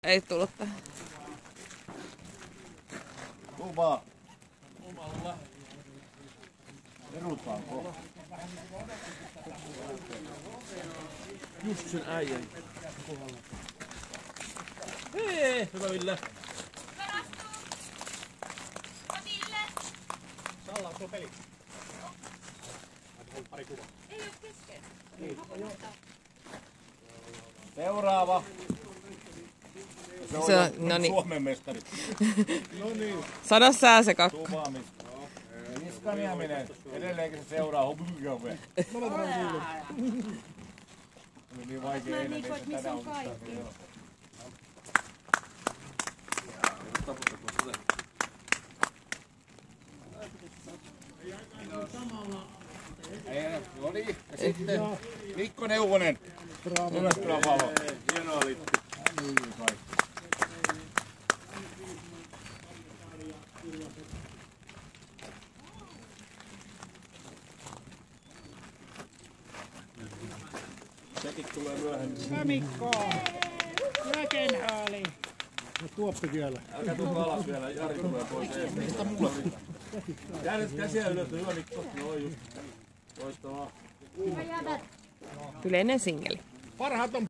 Ei tullut tähän. Tuu vaan. Erutaanko? Just sen äijän kohdalla. Hei, hyvä Ville. Salla, onko sulla peli? Pari kuvaa. Ei oo kesken. Seuraava. Se on, no niin. Suomen mestari. No niin. Sano sä se kakka. Tuvaamista. Niskanieminen. Edelleenkin se seuraa. Oli niin vaikea eilen, ei se tänään onnistaa. No niin, ja sitten Mikko Neuvonen. Jyväskylän Valo. Hienoa lippu. Sekin tulee myöhemmin. Hyvä Mikko! Hyvä kenhaali! Ja Tuoppi vielä. Älkää tulko alas vielä, Jari tulee pois. Mistä mulla pitää? Jäädät käsiä ylös, hyvä Mikko. Joo just. Loistavaa. Yleinen singeli. Parhaat on